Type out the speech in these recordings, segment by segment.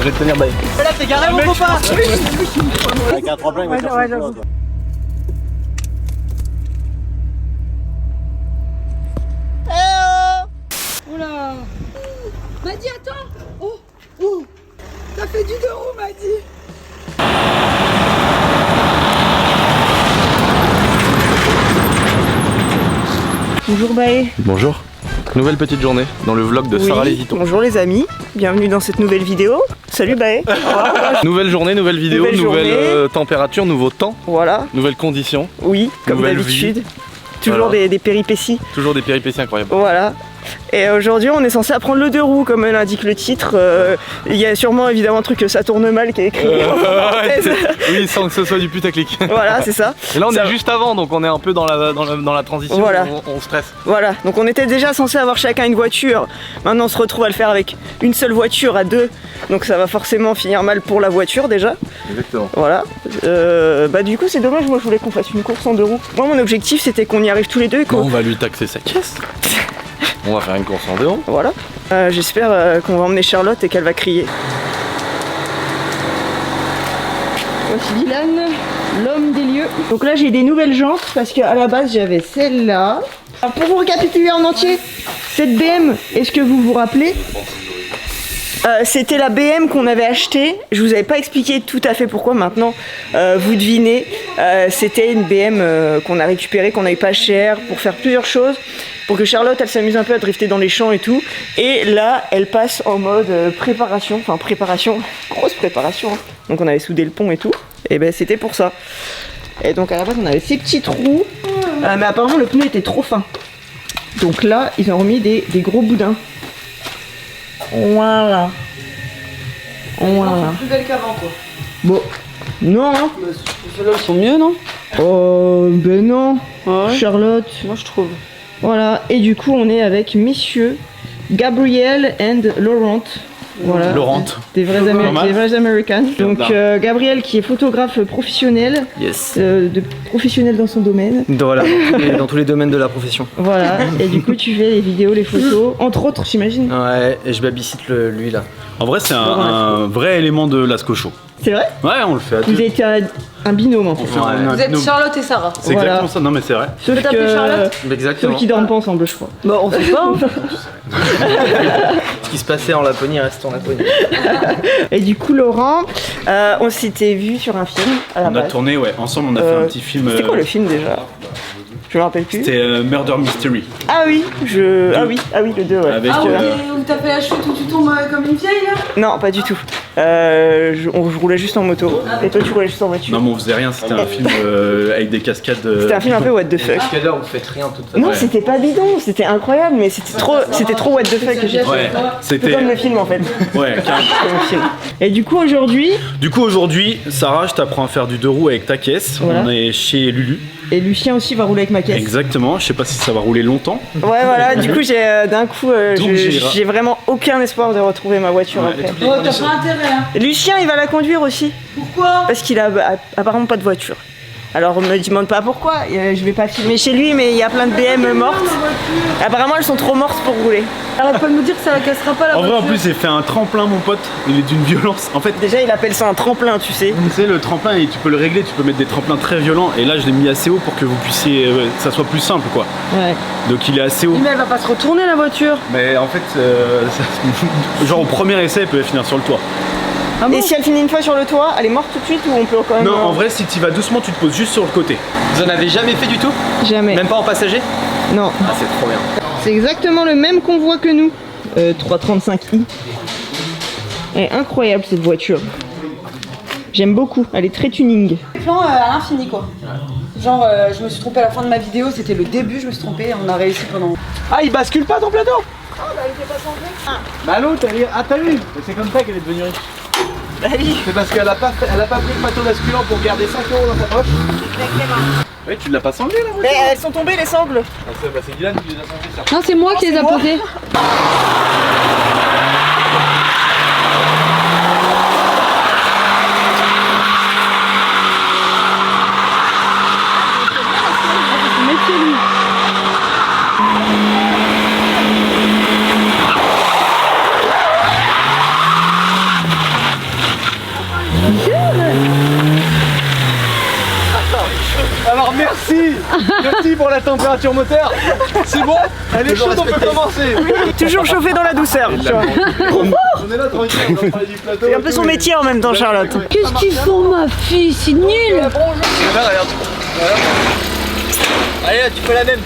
je vais te tenir bail. Là t'es garé mon copain. Avec un tremplin, il va faire son tour. Oula. Madi, attends. Oh, oh. T'as fait du 2 roues, Madi. Bonjour Baé. Bonjour. Nouvelle petite journée dans le vlog de Sarah Lésiton. Bonjour les amis, bienvenue dans cette nouvelle vidéo. Salut Baé. Nouvelle journée, nouvelle vidéo, nouvelle température, nouveau temps, Voilà, nouvelles conditions, oui, comme Nouvelle d'habitude. Toujours Voilà. des péripéties. toujours des péripéties incroyables. Voilà. Et aujourd'hui on est censé apprendre le 2 roues comme l'indique le titre. Il y a sûrement évidemment un truc que ça tourne mal qui est écrit en parenthèse. Oui, sans que ce soit du putaclic. Voilà, c'est ça. Et là on Ça- est juste avant, donc on est un peu dans la transition, Voilà. on stresse. Voilà, donc on était déjà censé avoir chacun une voiture. Maintenant on se retrouve à le faire avec une seule voiture à deux. Donc ça va forcément finir mal pour la voiture déjà. Exactement. Voilà. Bah du coup c'est dommage, moi je voulais qu'on fasse une course en 2 roues. Moi mon objectif c'était qu'on y arrive tous les deux et qu'on... On va lui taxer sa caisse. On va faire une course en 2 roues. Voilà. J'espère qu'on va emmener Charlotte et qu'elle va crier. Voici Dylan, l'homme des lieux. Donc là j'ai des nouvelles jantes parce qu'à la base j'avais celle-là. Alors, pour vous récapituler en entier, cette BM, est-ce que vous vous rappelez? C'était la BM qu'on avait achetée. Je vous avais pas expliqué tout à fait pourquoi. Maintenant, vous devinez. C'était une BM qu'on a récupérée, qu'on a eu pas cher pour faire plusieurs choses. Pour que Charlotte, elle s'amuse un peu à drifter dans les champs et tout. Et là, elle passe en mode préparation. Enfin, préparation. Grosse préparation. Hein. Donc, on avait soudé le pont et tout. Et ben, c'était pour ça. Et donc, à la base, on avait ces petits trous. Mais apparemment, le pneu était trop fin. Donc là, ils ont remis des gros boudins. Voilà. Voilà. Plus belle qu'avant, quoi. Bon. Non. Hein. Ceux-là, ils sont mieux, non? Oh, ben non. Ouais. Charlotte. Moi, je trouve. Voilà. Et du coup, on est avec messieurs Gabriel and Laurent. Voilà. Laurent. Des vrais, des vrais Américains. Donc, Gabriel qui est photographe professionnel. Yes. Professionnel dans son domaine. Voilà, dans tous les domaines de la profession. Voilà. Et du coup, tu fais les vidéos, les photos. Entre autres, j'imagine. Ouais, et je babysite lui là. En vrai, c'est un vrai élément de Lascaux Show. C'est vrai? Ouais, on le fait à Vous deux. êtes un binôme en fait. Vous êtes Charlotte et Sarah. C'est Voilà. exactement ça. Non, mais c'est vrai. Sauf t'appeler que... Charlotte Exactement. Sauf qu'ils dorment pas ensemble, je crois. Bah, on sait pas. Ce qui se passait en Laponie reste en Laponie. Et du coup, Laurent, on s'était vu sur un film à la On a base. tourné, ouais, ensemble, on a fait un petit film. C'était quoi le film déjà? Je me rappelle plus. C'était Murder Mystery. Ah oui, ah oui, le 2, ouais. Avec, Ah, où t'as fait la chute où tu tombes comme une vieille, là? Non, pas du tout. Je roulais juste en moto. Et toi, tu roulais juste en voiture. Non, mais on faisait rien, c'était un film avec des cascades. C'était un film un peu what the fuck. Jusqu'à l'heure, vous faites rien de toute façon. Non, Ouais. c'était pas bidon, c'était incroyable, mais c'était trop what the fuck que j'ai fait. Ouais, C'est c'était. comme le film en fait. Ouais, carrément. Comme le film. Et du coup, aujourd'hui, Du coup, aujourd'hui, Sarah, je t'apprends à faire du 2 roues avec ta caisse. Voilà. On est chez Lulu. et Lucien aussi va rouler avec ma caisse. Exactement, je sais pas si ça va rouler longtemps. Ouais, voilà, du coup, d'un coup, Donc, j'ai vraiment aucun espoir de retrouver ma voiture Ouais, après. Oh, t'as pas intérêt, hein. Lucien, il va la conduire aussi. Pourquoi? Parce qu'il a apparemment pas de voiture. Alors me demande pas pourquoi, je vais pas filmer chez lui, mais il y a plein de BM mortes. Apparemment elles sont trop mortes pour rouler. Arrête pas de me dire que ça la cassera pas la En vrai, voiture. en plus, j'ai fait un tremplin, mon pote. Il est d'une violence. En fait, Déjà il appelle ça un tremplin, tu sais. tu sais, le tremplin, et tu peux le régler, tu peux mettre des tremplins très violents. Et là, je l'ai mis assez haut pour que vous puissiez. Que ça soit plus simple, quoi. Ouais. Donc, il est assez haut. Mais elle va pas se retourner la voiture. Mais en fait, genre au premier essai, elle peut finir sur le toit. Ah bon? Et si elle finit une fois sur le toit, elle est morte tout de suite ou on peut quand même... Non, en vrai, si tu vas doucement, tu te poses juste sur le côté. Vous en avez jamais fait du tout? Jamais. Même pas en passager? Non. Ah, c'est trop bien. C'est exactement le même convoi que nous. 335i. Elle est incroyable cette voiture. J'aime beaucoup, elle est très tuning. Plan à l'infini, quoi. Genre, je me suis trompée à la fin de ma vidéo, c'était le début, je me suis trompée, on a réussi pendant... Ah, il bascule pas ton plateau? Bah l'autre, t'as vu? C'est comme ça qu'elle est devenue riche. Bah oui. C'est parce qu'elle a pas pris le plateau basculant pour garder 5 € dans sa poche. Ouais, tu l'as pas sangé là? Mais elles sont tombées les sangles. C'est Dylan qui les a sangés, ça. Non, c'est moi qui les ai posés. Merci pour la température moteur. C'est bon. Elle est chaude, on peut commencer. Toujours chauffé dans la douceur. On est là tranquille, on va parler du plateau. C'est un peu son métier en même temps, Charlotte. Qu'est-ce qu'ils font, ma fille? C'est nul! Là, regarde. Allez, là, tu fais la même.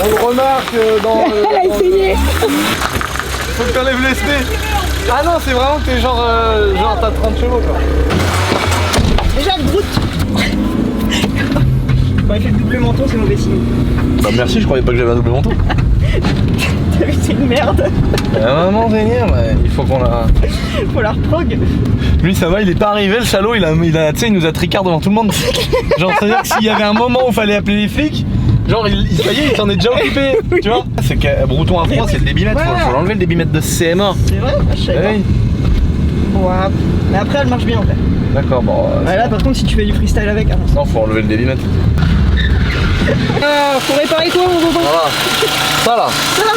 On le remarque dans. Elle a essayé! Faut que t'enlèves les stés. Ah non, c'est vraiment que t'es genre t'as 30 chevaux quoi. Déjà, Groot. Quand il fait le double menton, c'est mauvais signe. Bah merci, je croyais pas que j'avais un double menton. T'as vu, c'est une merde. À un moment donné, il faut qu'on la... Faut la reprog. Lui ça va, il est pas arrivé, le salaud, il nous a tricard devant tout le monde. Genre c'est-à-dire que s'il y avait un moment où il fallait appeler les flics, genre ça y est, il s'en est déjà occupé, tu vois. C'est que Brouton à froid, c'est le débitmètre, faut l'enlever le débitmètre de CMA. C'est vrai? Je savais pas. Oui. Ouais. Mais après, elle marche bien en fait. D'accord, bon. Ouais, là, par contre, si tu fais du freestyle avec, hein. Non, faut enlever le débitmètre. Faut réparer quoi, mon copain? Voilà. Ça là. Ça là.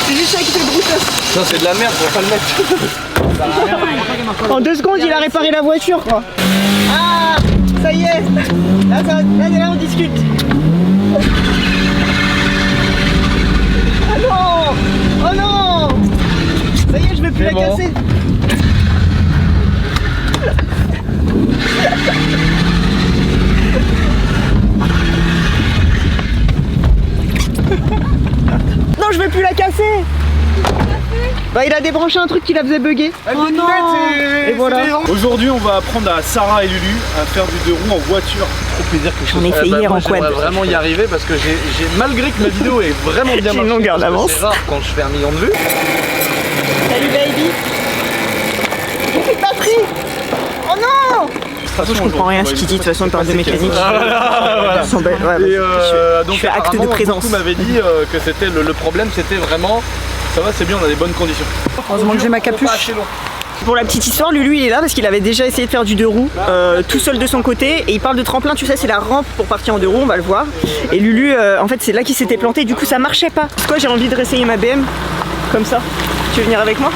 C'est juste ça qui fait le broutage. Ça c'est de la merde, faut pas le mettre. En 2 secondes, il a réparé la voiture, quoi. Ah, ça y est. Là, on discute. Ah non. Oh non. Ça y est, je vais plus la casser. Non, je vais plus la casser. Bah, il a débranché un truc qui la faisait bugger. Oh non. Et voilà. Aujourd'hui, on va apprendre à Sarah et Lulu à faire du 2 roues en voiture. Trop plaisir que je J'en ai fait hier en quad. J'aimerais vraiment y arriver parce que j'ai malgré que ma vidéo est vraiment bien J'ai une longueur d'avance. C'est rare quand je fais 1 million de vues. Salut baby. J'ai plus de batterie. Oh non. Je comprends rien à ce qu'il dit, de toute façon il parle de mécanique. Voilà. Ils sont belles, ouais, Et je donc fais acte de présence. Beaucoup m'avait dit que c'était le problème, c'était vraiment ça va, c'est bien, on a des bonnes conditions. Heureusement que j'ai ma Pas capuche. assez long. Pour la petite histoire, Lulu il est là parce qu'il avait déjà essayé de faire du 2 roues tout seul de son côté et il parle de tremplin, tu sais c'est la rampe pour partir en 2 roues, on va le voir. Et Lulu en fait c'est là qu'il s'était planté, du coup ça marchait pas. C'est quoi, j'ai envie de réessayer ma BM comme ça. Tu veux venir avec moi?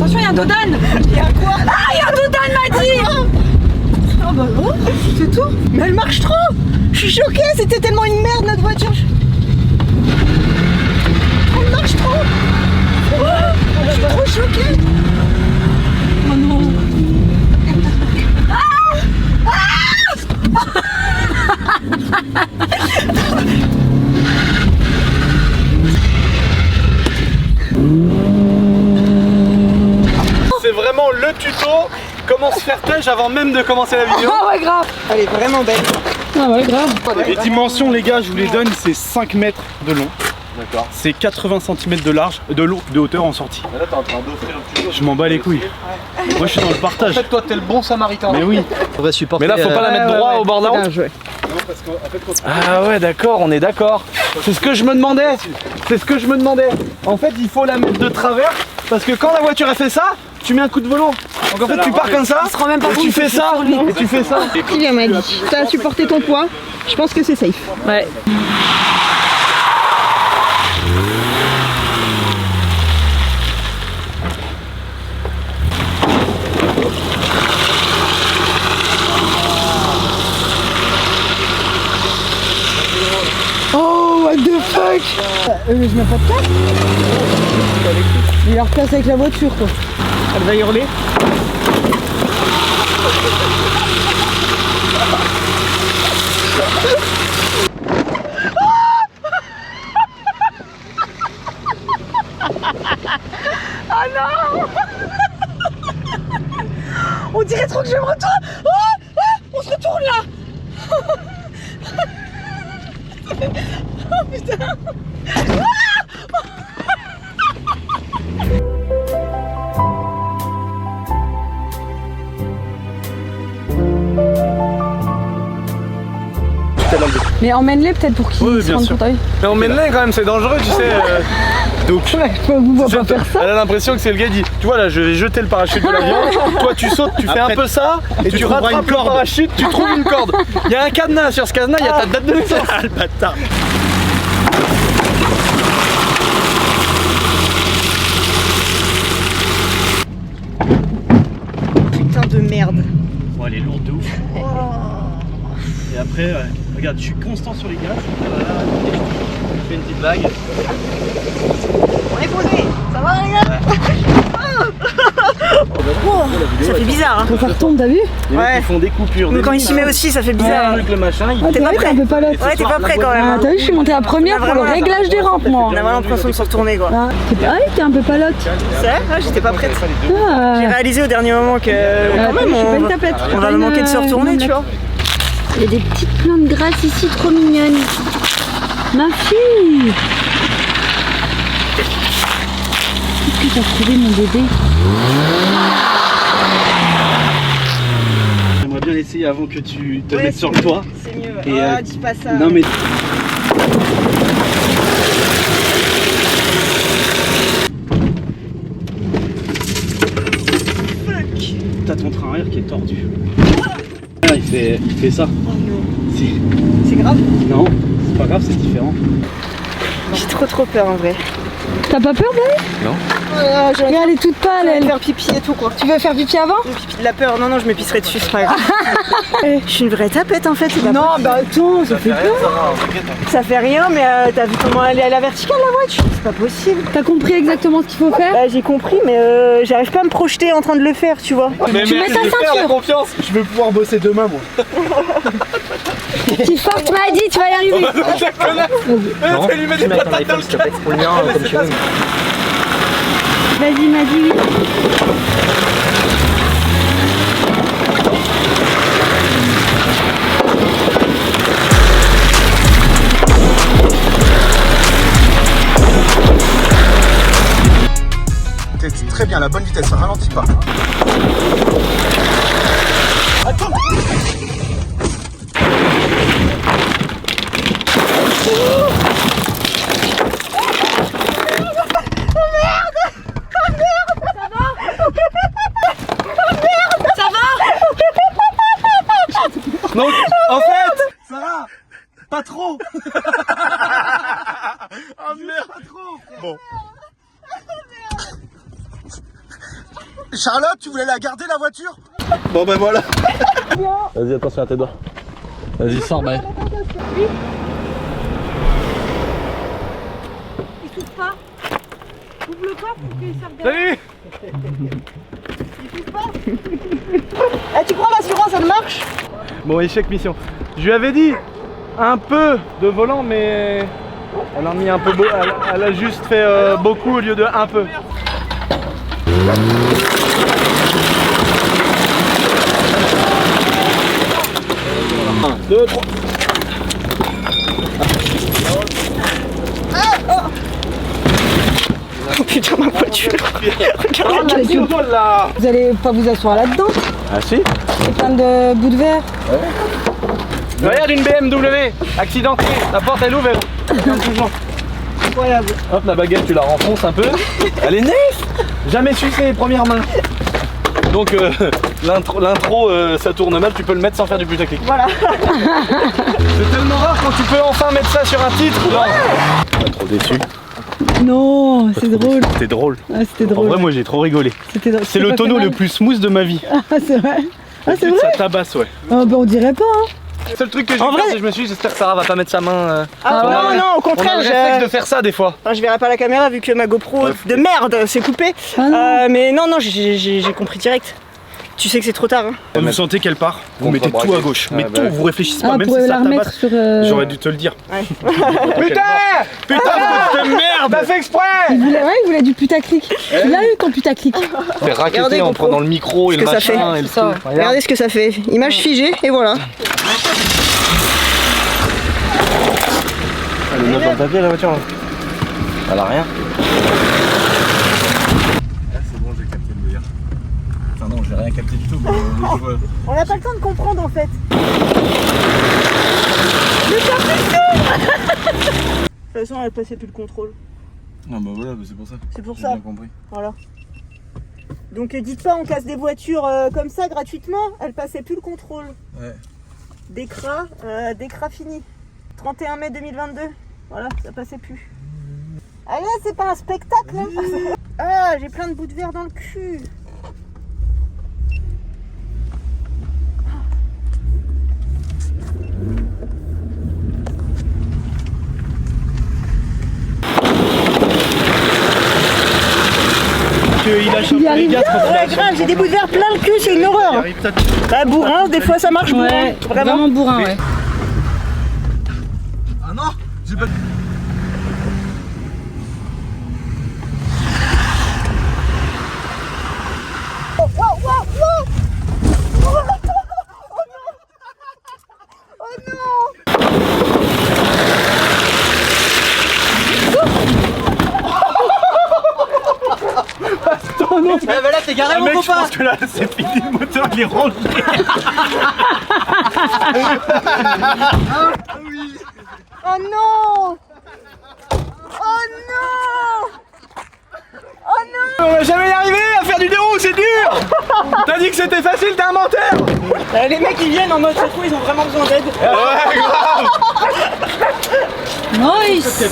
Attention, il y a un Dodane! Il y a quoi? Ah, il y a un Dodane, m'a dit! Ah bah non, c'est tout. Mais elle marche trop. Je suis choquée, c'était tellement une merde notre voiture. Elle marche trop. Oh, je suis trop choquée. Oh non! C'est vraiment le tuto comment se faire têche avant même de commencer la vidéo. Ah ouais, grave! Elle est vraiment belle. Ah ouais, grave! Les dimensions, les gars, je vous les donne, c'est 5 mètres de long. D'accord. C'est 80 cm de large, de hauteur en sortie. Là t'es en train d'offrir un tuto. Je m'en bats les couilles. Moi je suis dans le En partage. fait toi t'es le bon samaritain. Mais oui. On va supporter. Mais là faut pas la mettre droit au bord de la route. Bien joué. Ah ouais d'accord, on est d'accord. C'est ce que je me demandais. C'est ce que je me demandais. En fait il faut la mettre de travers parce que quand la voiture a fait ça, tu mets un coup de volant. Donc en fait tu pars comme ça. Il se rend même pas et compte tu que fais c'est ça. sur lui. Et tu fais ça. Kylian m'a dit, t'as supporté ton poids, je pense que c'est safe. Ouais. Oh what the fuck. Je mets pas de casque. Il la replace avec la voiture quoi. Elle va hurler. Ah non. On dirait trop que je me retourne. On se retourne là. Oh putain. Mais emmène-les peut-être pour qu'ils Oui, se bien rendent sûr. compte. Mais emmène-les quand même, c'est dangereux tu sais. Donc Je vous vois pas faire ça. elle a l'impression que c'est le gars qui dit tu vois là je vais jeter le parachute de l'avion, toi tu sautes, tu fais un peu ça et tu trouveras rattrapes une corde. le parachute, tu trouves une corde. Il y a un cadenas sur ce cadenas, il y a ta date de naissance. Ah le bâtard. elle est lourde de ouf. Et après, regarde, je suis constant sur les gaz. Voilà, je fais une petite blague. On est posé. Ça va les gars? Oh, ça fait bizarre hein. Quand ça retombe, t'as vu? Les mecs, ils font des coupures. Mais quand il s'y met aussi, ça fait bizarre. Avec le machin, il Ah, t'es vrai, t'es un peu palote. Ouais, t'es pas prêt quand même. Ah, t'as vu, je suis montée à première pour le réglage des rampes, moi. On a vraiment l'impression de se retourner quoi. Ah, t'es un peu palote. C'est vrai? Ouais, j'étais pas prête. Ah, J'ai réalisé au dernier moment que quand même je suis pas une on tapette. va manquer de se retourner, tu vois. Il y a des petites plantes grasses ici, trop mignonnes. Ma fille! Qu'est-ce que t'as trouvé, mon bébé? J'aimerais bien essayer avant que tu te mettes sur le toit. C'est mieux. Et, dis pas ça. Non mais. T'as ton train arrière qui est tordu. Ah, il fait ça. Oh non. Si. C'est grave? Non, c'est pas grave, c'est différent. J'ai trop peur en vrai. T'as pas peur, bébé? Non. Regarde, elle est toute pâle, Elle elle. faire pipi et tout quoi. Tu veux faire pipi avant? Le pipi de la peur, non, je me pisserai dessus, c'est pas grave. Je suis une vraie tapette en fait. Non, bah attends, ça fait peur. Ça fait rien, mais t'as vu comment elle est à la verticale la voiture? C'est pas possible. T'as compris exactement ce qu'il faut faire? Bah, j'ai compris, mais j'arrive pas à me projeter en train de le faire, tu vois. Mais Tu mets ta ceinture. confiance. Je veux pouvoir bosser demain, moi. Tu forces, m'a dit, tu vas y arriver. Non, lui mets des patates dans le cul. Vas-y, m'a dit oui. C'est très bien, la bonne vitesse, ça ralentit pas. Donc, en fait, Sarah, pas trop. Oh merde, pas trop. Bon. Charlotte, tu voulais la garder la voiture? Bon ben voilà. Vas-y, attention à tes doigts. Vas-y, sors, Maë. Il souffle pas. Ouvre le coffre pour qu'il serve de... Salut. Eh, tu crois l'assurance elle marche? Bon, échec mission. Je lui avais dit un peu de volant, mais elle en a mis un peu. Elle a juste fait beaucoup au lieu de un peu. 1, 2, 3. Oh putain, ma voiture. Regarde la piole là. Vous allez pas vous asseoir là-dedans? Ah si. C'est plein de bouts de verre. Regarde une BMW accidentée. La porte elle ouvre. incroyable. Hop, la baguette, tu la renfonces un peu. Elle est neuve. Jamais sucé, première main. Donc l'intro ça tourne mal, tu peux le mettre sans faire du putaclic. Voilà. C'est tellement rare quand tu peux enfin mettre ça sur un titre. Non. Pas trop déçu. Non, c'est drôle. C'était drôle. Ah, c'était En drôle. vrai, moi j'ai trop rigolé. C'était drôle. C'est le tonneau le plus smooth de ma vie. Ah, c'est vrai. Ah, c'est Ça vrai. tabasse, ouais. Ah, bah, on dirait pas, hein. Le seul truc que j'ai En fait, vrai- c'est que je me suis dit, j'espère que Sarah va pas mettre sa main. Ah on a non, le- non, au On a contraire, le je... réflexe de faire ça des fois. Enfin, je verrai pas la caméra vu que ma GoPro de merde s'est coupée. Ah, non. Mais non, j'ai compris direct. Tu sais que c'est trop tard. Hein. Quand vous sentez qu'elle part, vous mettez tout à gauche. Mais Ouais, tout, bah. vous réfléchissez pas, Ah, même pour si la ça remettre tabasse. sur... J'aurais dû te le dire. Ouais. Putain de merde. T'as fait exprès! Il voulait du putaclic. Tu l'as eu ton putaclic. Fait raqueter Regardez, en GoPro. prenant le micro et Ce le que ça machin fait. et le Ça. tout. Regardez ce que ça fait. Image figée et voilà. Elle est neuve dans le papier la voiture là. Elle a rien. C'est bon, j'ai capté le délire. Enfin non, j'ai rien capté du tout. Mais On n'a pas le temps de comprendre en fait. De toute façon, elle passait plus le contrôle. non, bah voilà, c'est pour ça. C'est pour J'ai ça. bien compris. Voilà. Donc dites pas on casse des voitures comme ça gratuitement, elle passait plus le contrôle. Ouais. Décra fini. 31 mai 2022. Voilà, ça passait plus. Allez, c'est pas un spectacle hein. Ah, j'ai plein de bouts de verre dans le cul. Il y arrive. Ouais, grave, j'ai des bouts de verre plein le cul, c'est une horreur. Bah, bourrin, des fois ça marche bourrin. Ouais, Vraiment. vraiment bourrin, ouais. Ah non, j'ai pas. Eh ben là t'es garé mon Mec, je copain. pense que là, c'est fini, le moteur il est rangé. Oh non. Oh non. On va jamais y arriver à faire du déroulé, c'est dur. T'as dit que c'était facile, t'es un menteur. Les mecs ils viennent en mode secours, ils ont vraiment besoin d'aide. Ouais, grave. Nice.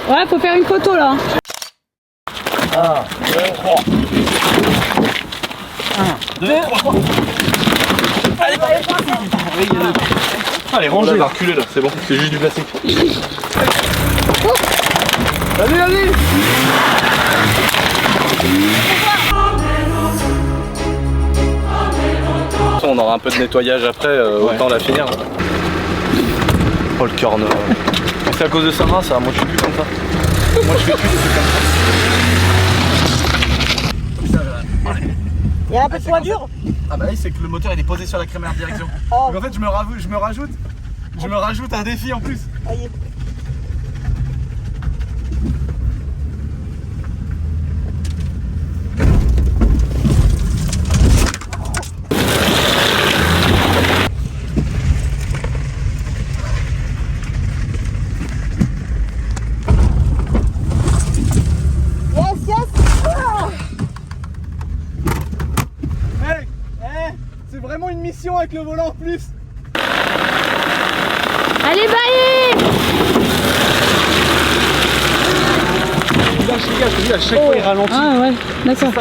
Ouais, faut faire une photo là. Allez, rangez là, reculez là, c'est bon, c'est juste du plastique. Vas-y, vas-y. On aura un peu de nettoyage après, autant la finir. Oh le cœur noir. C'est à cause de Sarah ça, moi je suis plus comme ça. Moi je fais plus des trucs comme ça. Il y a un peu de point dur. Ah bah oui, c'est que le moteur il est posé sur la crémaire direction. Donc en fait je me rajoute un défi en plus. Aïe. C'est vraiment une mission avec le volant en plus. Allez, baillez. À chaque fois il ralentit. Ah ouais, d'accord.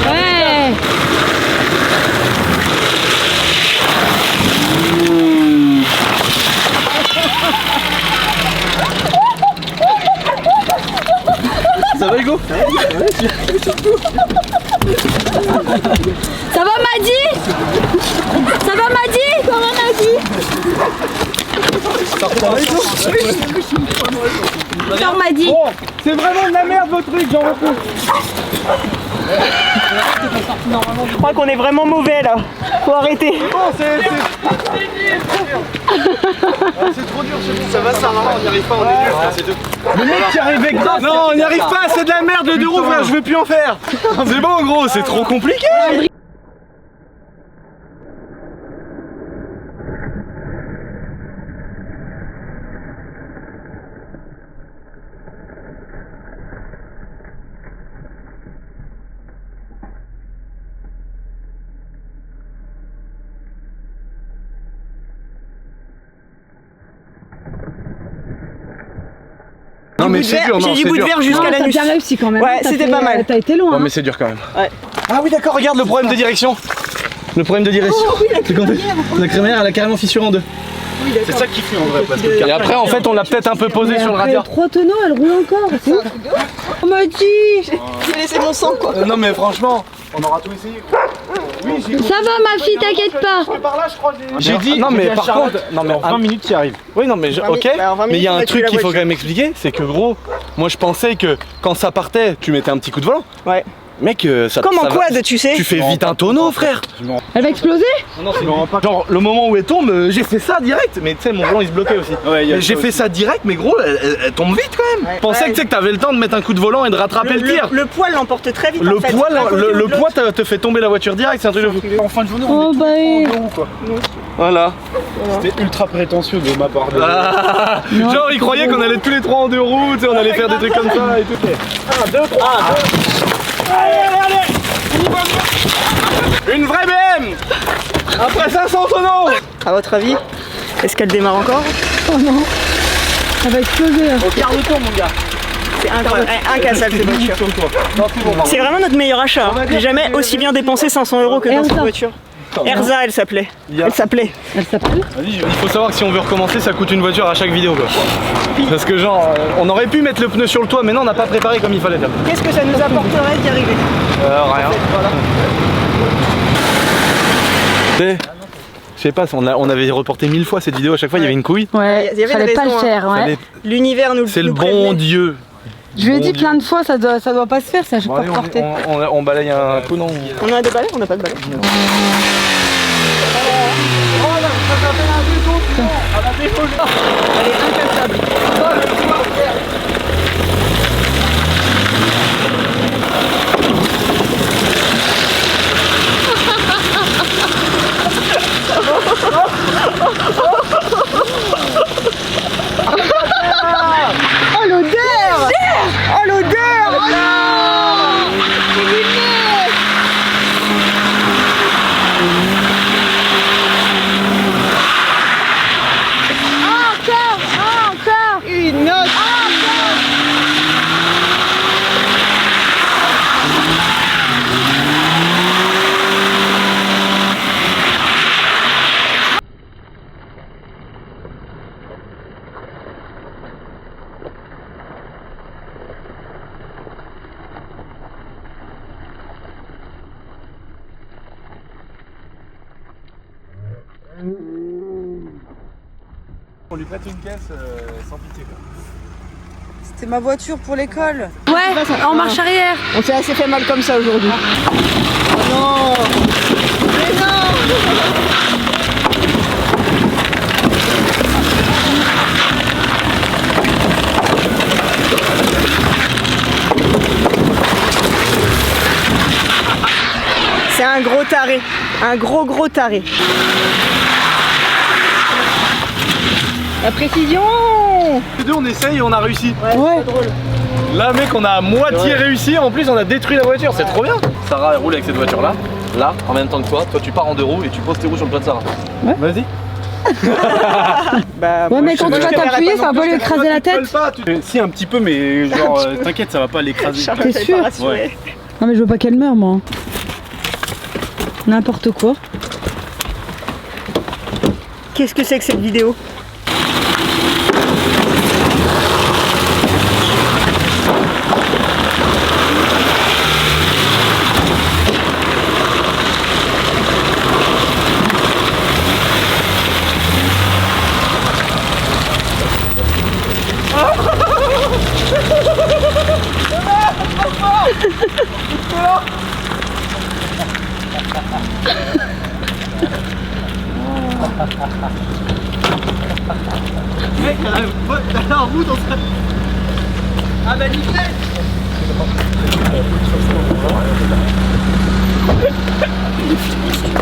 Ouais. Ça va Hugo? Ça va, Madi? Ça va, Madi? Comment, Madi? Sors, Madi. Bon, c'est vraiment de la merde votre truc, j'en veux plus. Je crois qu'on est vraiment mauvais là. Faut arrêter. Bon, c'est trop dur, c'est bon. Ça va, Sarah, on n'y arrive pas, on est nuls, c'est tout. Le mec qui arrive avec ça. Non, on n'y arrive pas, c'est de la merde le deux roues, frère, je veux plus en faire. C'est bon, gros, c'est trop compliqué. Non mais c'est dur, non, J'ai du c'est bout de dur. verre jusqu'à Non, la t'as nuit. bien réussi quand même. Ouais, T'as c'était fait- pas mal. T'as été loin. Ouais hein. mais c'est dur quand même. Ah oui, d'accord, regarde le problème de direction. Le problème de direction. C'est qu'en fait, la crémaire elle a carrément fissuré en deux. C'est ça qui fait en vrai, parce que Et après en fait on l'a peut-être un peu posé Mais sur le après, radiateur. 3 tonneaux, elle roule encore. C'est ouf. On m'a dit. J'ai laissé mon sang quoi. Non mais franchement, on aura tout essayé. Oui, j'ai Ça va, ma fille, t'inquiète pas. par là, je crois. J'ai dit, non mais par contre, non mais en 20 minutes tu y arrives. oui non mais ok, bah, en 20 mais il y a un minutes, truc tu qu'il faut la quand même expliquer, c'est que gros, moi je pensais que quand ça partait, tu mettais un petit coup de volant. Ouais. Mec, ça Comme en ça va- quad, tu sais. Tu fais vite un tonneau, frère. Elle va exploser. Genre le moment où elle tombe, j'ai fait ça direct, mais tu sais mon volant il se bloquait aussi. Ouais, Mais j'ai fait ça direct, mais gros, elle tombe vite quand même. Ouais. Je pensais que tu sais que t'avais le temps de mettre un coup de volant et de rattraper le tir. Le poids l'emporte très vite. Le en fait. poids, D'un côté ou de le l'autre. poids te fait tomber la voiture direct, c'est un truc de fou. En fin de journée, Oh bah. Voilà. c'était ultra prétentieux de ma part. Ah, genre il croyait qu'on allait tous les trois en deux roues, tu sais, on allait faire des trucs comme ça et tout. 1, 2, 3. Une vraie BM. Après 500 tonneaux. À votre avis, est-ce qu'elle démarre encore? Oh non. Elle va exploser là. Au quart de tour, mon gars. C'est incroyable, incassable cette voiture. Non, c'est bon, C'est vraiment notre meilleur achat. J'ai jamais aussi bien dépensé 500 € que Et dans cette attends. voiture. Erza, elle s'appelait. Elle s'appelle Vas-y, il faut savoir que si on veut recommencer, ça coûte une voiture à chaque vidéo quoi. Parce que genre, on aurait pu mettre le pneu sur le toit, mais non, on n'a pas préparé comme il fallait faire. Qu'est-ce que ça nous apporterait d'y arriver? Rien. Je sais pas, on avait reporté 1000 fois cette vidéo, à chaque fois il y avait une couille. Ouais, Il y avait fallait une pas le raison, faire, ouais. Fallait- L'univers nous C'est le nous bon prévenait. Dieu. Je lui ai Bon dit Dieu. plein de fois, ça doit pas se faire, ça, je peux Bon, allez, pas reporter. on balaye un coup, non? On a des balais? On n'a pas de balais. Elle est incassable. Oh l'odeur! Oh l'odeur! Oh non! Encore! Une autre! On lui prête une caisse sans pitié quoi. C'était ma voiture pour l'école. Ouais, en marche arrière! On s'est assez fait mal comme ça aujourd'hui. Oh non! Mais non! C'est un gros taré. Un gros taré. La précision! Les deux on essaye et on a réussi. Ouais. Là mec on a à moitié réussi, en plus on a détruit la voiture, c'est trop bien. Sarah elle roule avec cette voiture là, en même temps que toi tu pars en 2 roues et tu poses tes roues sur le toit de Sarah. Ouais. Vas-y. Bah, Ouais, mais quand tu vas t'appuyer, ça va pas lui écraser la tête. Si, un petit peu, mais genre, t'inquiète, ça va pas l'écraser. T'es sûr? Ouais. Non mais je veux pas qu'elle meure moi. N'importe quoi. Qu'est-ce que c'est que cette vidéo? Mec, t'as un bout dans ça. Ah bah nickel.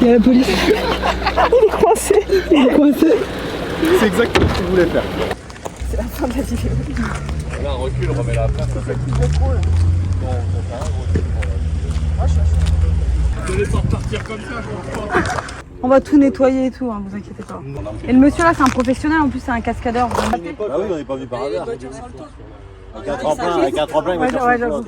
Il y a la police. Il est coincé. Il est coincé. C'est exactement ce qu'il voulait faire. Là on recule, on remet la place. On va tout nettoyer et tout, hein, vous inquiétez pas. Et le monsieur là, c'est un professionnel, en plus c'est un cascadeur. Bah oui, on n'est pas vu par hasard. Avec un tremplin, il va Ouais, j'avoue.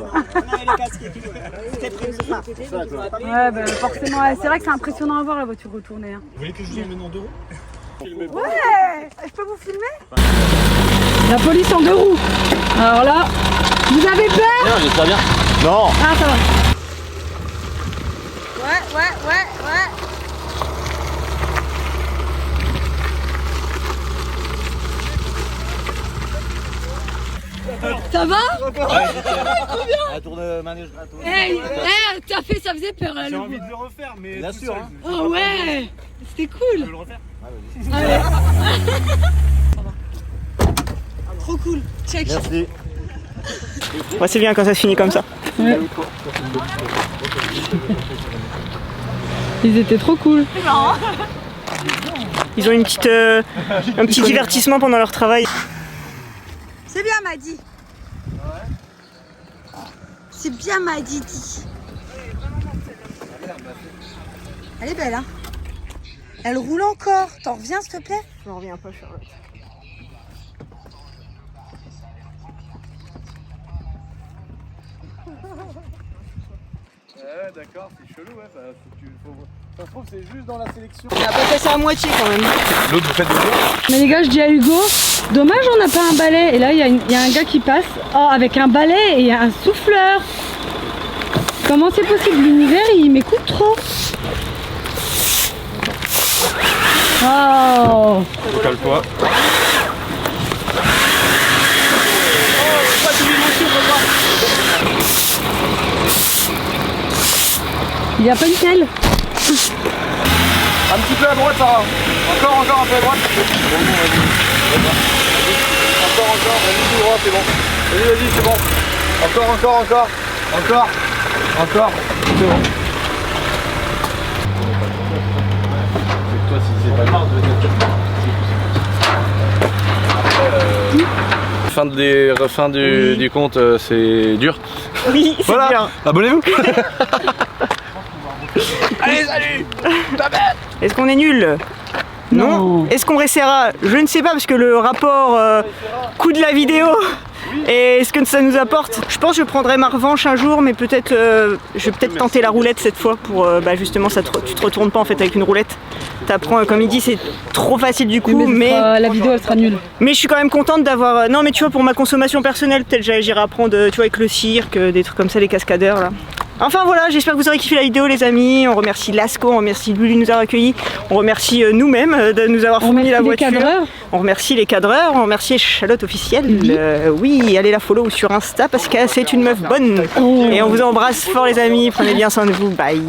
Ouais, bah forcément, ouais, c'est vrai que c'est impressionnant à voir la voiture retournée. Hein. Vous voulez que je vous emmène en 2 roues? Ouais, je peux vous filmer? La police en 2 roues. Alors là, vous avez peur? Non, j'espère bien. Non. Ah ça va. Ouais. Ça va? Un tour de manège gratos. Hey, t'as fait, ça faisait peur là. J'ai envie de le refaire, mais. Bien tout sûr, seul. hein. Oh ouais, c'était Tu cool. veux le refaire? Trop cool. Check. Merci. Ouais, c'est bien quand ça se finit comme ça. Ils étaient trop cool. Ils ont une petite, un petit divertissement pendant leur travail. C'est bien, Madi. C'est bien, Madi. Elle est belle, hein. Elle roule encore. T'en reviens, s'il te plaît? J'en reviens pas, Charlotte. Ouais d'accord, c'est chelou ouais, faut Ça se trouve, c'est juste dans la sélection. On a pas fait ça à moitié quand même. L'autre, vous faites des choses. Mais les gars, je dis à Hugo, dommage on n'a pas un balai. Et là, il y a un gars qui passe avec un balai et il y a un souffleur. Comment c'est possible? L'univers, il m'écoute trop. Oh. Calme-toi. Il n'y a pas une telle. Un petit peu à droite, Sarah. Encore un peu à droite. Encore, vas-y tout droit, c'est bon. Vas-y, c'est bon. Encore. C'est bon. Toi, si c'est pas grave, fin du compte, c'est dur. Oui, c'est Voilà, bien. abonnez-vous. Allez, salut. Est-ce qu'on est nul? Non. Est-ce qu'on restera? Je ne sais pas parce que le rapport coût de la vidéo et ce que ça nous apporte. Je pense que je prendrai ma revanche un jour, mais peut-être je vais peut-être tenter la roulette cette fois pour justement tu te retournes pas en fait avec une roulette. T'apprends, comme il dit, c'est trop facile du coup, mais la vidéo elle sera nulle. Mais je suis quand même contente d'avoir. Non, mais tu vois, pour ma consommation personnelle, peut-être j'irai apprendre, tu vois, avec le cirque, des trucs comme ça, les cascadeurs là. Enfin voilà, j'espère que vous aurez kiffé la vidéo les amis, on remercie Lasco, on remercie Lulu de nous avoir accueillis, on remercie nous-mêmes de nous avoir fourni la voiture. On remercie les cadreurs, on remercie Charlotte officielle, oui, allez la follow sur Insta parce que c'est une meuf bonne. Et on vous embrasse fort les amis, prenez bien soin de vous, bye.